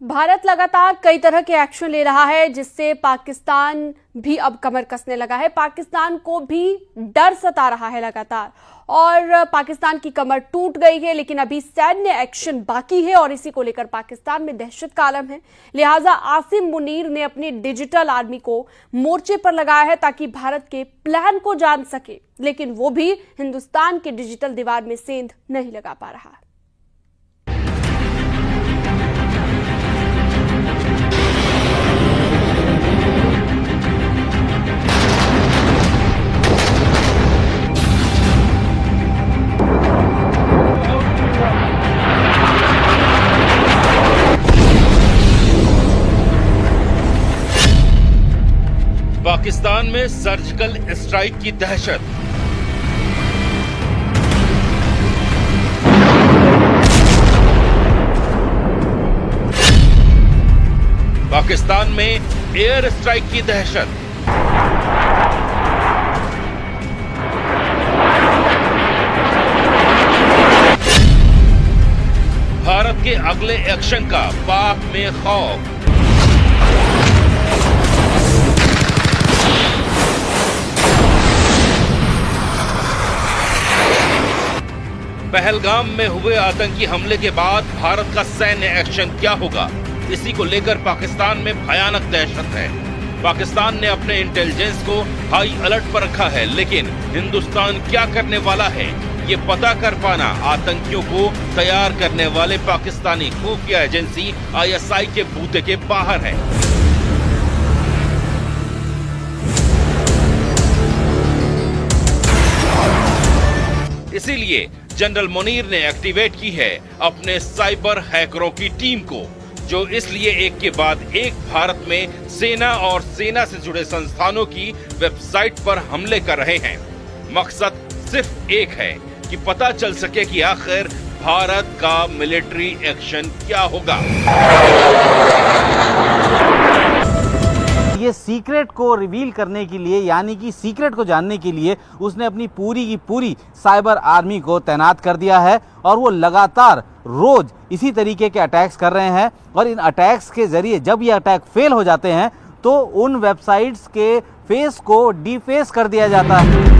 भारत लगातार कई तरह के एक्शन ले रहा है, जिससे पाकिस्तान भी अब कमर कसने लगा है। पाकिस्तान को भी डर सता रहा है लगातार, और पाकिस्तान की कमर टूट गई है, लेकिन अभी सैन्य एक्शन बाकी है और इसी को लेकर पाकिस्तान में दहशत का आलम है। लिहाजा आसिम मुनीर ने अपनी डिजिटल आर्मी को मोर्चे पर लगाया है ताकि भारत के प्लान को जान सके, लेकिन वो भी हिंदुस्तान के डिजिटल दीवार में सेंध नहीं लगा पा रहा है। पाकिस्तान में सर्जिकल स्ट्राइक की दहशत। पाकिस्तान में एयर स्ट्राइक की दहशत। भारत के अगले एक्शन का पाक में खौफ। पहलगाम में हुए आतंकी हमले के बाद भारत का सैन्य एक्शन क्या होगा, इसी को लेकर पाकिस्तान में भयानक दहशत है। पाकिस्तान ने अपने इंटेलिजेंस को हाई अलर्ट पर रखा है, लेकिन हिंदुस्तान क्या करने वाला है, ये पता कर पाना आतंकियों को तैयार करने वाले पाकिस्तानी खुफिया एजेंसी ISI के बूते के बाहर है। इसीलिए जनरल मुनीर ने एक्टिवेट की है अपने साइबर हैकरों की टीम को, जो इसलिए एक के बाद एक भारत में सेना और सेना से जुड़े संस्थानों की वेबसाइट पर हमले कर रहे हैं। मकसद सिर्फ एक है कि पता चल सके कि आखिर भारत का मिलिट्री एक्शन क्या होगा। ये सीक्रेट को रिवील करने के लिए, यानी कि सीक्रेट को जानने के लिए उसने अपनी पूरी की पूरी साइबर आर्मी को तैनात कर दिया है, और वो लगातार रोज इसी तरीके के अटैक्स कर रहे हैं। और इन अटैक्स के जरिए जब ये अटैक फेल हो जाते हैं तो उन वेबसाइट्स के फेस को डीफेस कर दिया जाता है।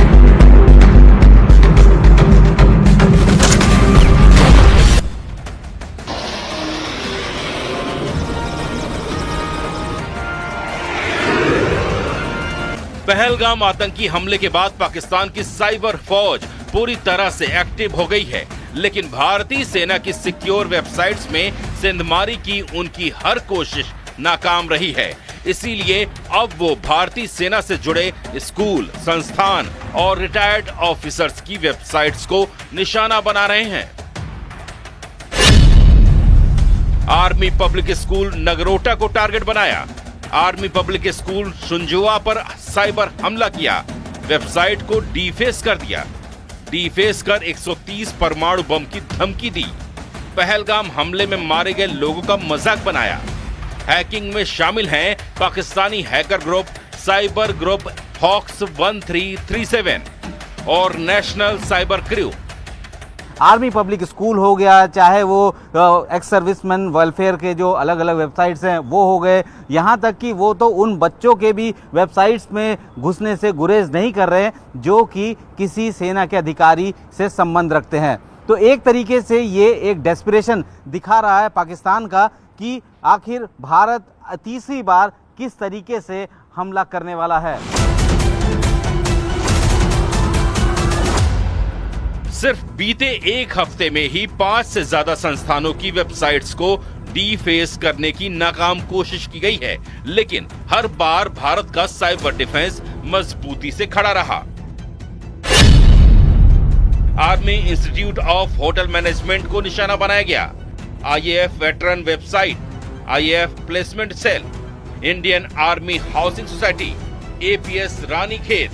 पहलगाम आतंकी हमले के बाद पाकिस्तान की साइबर फौज पूरी तरह से एक्टिव हो गई है, लेकिन भारतीय सेना की सिक्योर वेबसाइट्स में सेंधमारी की उनकी हर कोशिश नाकाम रही है। इसीलिए अब वो भारतीय सेना से जुड़े स्कूल, संस्थान और रिटायर्ड ऑफिसर्स की वेबसाइट्स को निशाना बना रहे हैं। आर्मी पब्लिक स्कूल नगरोटा को टारगेट बनाया। आर्मी पब्लिक स्कूल सुंजुआ पर साइबर हमला किया, वेबसाइट को डीफेस कर दिया। डीफेस कर 130 परमाणु बम की धमकी दी। पहलगाम हमले में मारे गए लोगों का मजाक बनाया। हैकिंग में शामिल हैं Pakistani hacker group cyber group hawks 1337 और national cyber crew. Army public school हो गया, चाहे वो एक्स सर्विसमैन वेलफेयर के जो अलग अलग वेबसाइट्स हैं वो हो गए, यहाँ तक कि वो तो उन बच्चों के भी वेबसाइट्स में घुसने से गुरेज नहीं कर रहे हैं जो कि किसी सेना के अधिकारी से संबंध रखते हैं। तो एक तरीके से ये एक डेस्परेशन दिखा रहा है पाकिस्तान का कि आखिर भारत तीसरी बार किस तरीके से हमला करने वाला है। सिर्फ बीते एक हफ्ते में ही 5 से ज्यादा संस्थानों की वेबसाइट्स को डीफेस करने की नाकाम कोशिश की गई है, लेकिन हर बार भारत का साइबर डिफेंस मजबूती से खड़ा रहा। Army institute of hotel management को निशाना बनाया गया। IAF veteran website, IAF placement cell, Indian army housing society, APS Ranikhet,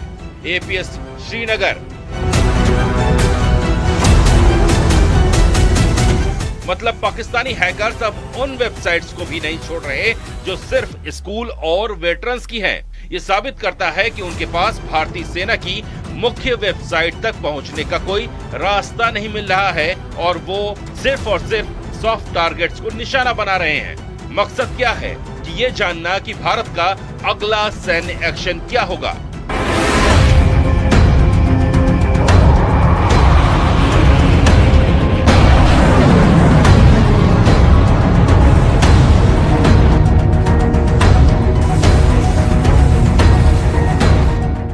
APS Srinagar. मतलब पाकिस्तानी हैकर्स अब उन वेबसाइट्स को भी नहीं छोड़ रहे जो सिर्फ स्कूल और वेटरन्स की हैं। ये साबित करता है कि उनके पास भारतीय सेना की मुख्य वेबसाइट तक पहुंचने का कोई रास्ता नहीं मिल रहा है और वो सिर्फ और सिर्फ सॉफ्ट टारगेट्स को निशाना बना रहे हैं। मकसद क्या है कि ये जानना कि भारत का अगला सैन्य एक्शन क्या होगा।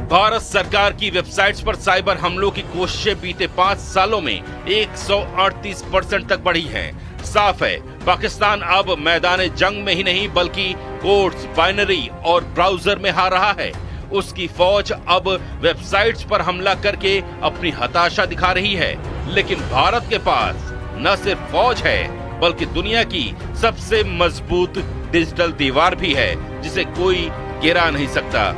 भारत सरकार की वेबसाइट्स पर साइबर हमलों की कोशिशें बीते 5 सालों में 138% तक बढ़ी हैं। साफ है, पाकिस्तान अब मैदान जंग में ही नहीं बल्कि कोड्स, बाइनरी और ब्राउजर में हार रहा है। उसकी फौज अब वेबसाइट्स पर हमला करके अपनी हताशा दिखा रही है। लेकिन भारत के पास न सिर्फ फौज है बल्कि दुनिया की सबसे मजबूत डिजिटल दीवार भी है जिसे कोई गिरा नहीं सकता।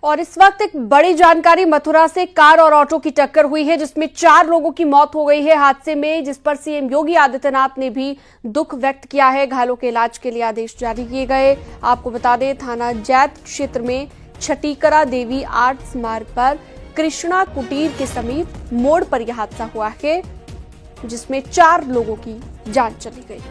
और इस वक्त एक बड़ी जानकारी, मथुरा से कार और ऑटो की टक्कर हुई है जिसमें 4 लोगों की मौत हो गई है हादसे में, जिस पर सीएम योगी आदित्यनाथ ने भी दुख व्यक्त किया है। घायलों के इलाज के लिए आदेश जारी किए गए। आपको बता दें, थाना जैत क्षेत्र में छटीकरा देवी आर्ट्स मार्ग पर कृष्णा कुटीर के समीप मोड़ पर यह हादसा हुआ है जिसमें 4 लोगों की जान चली गई।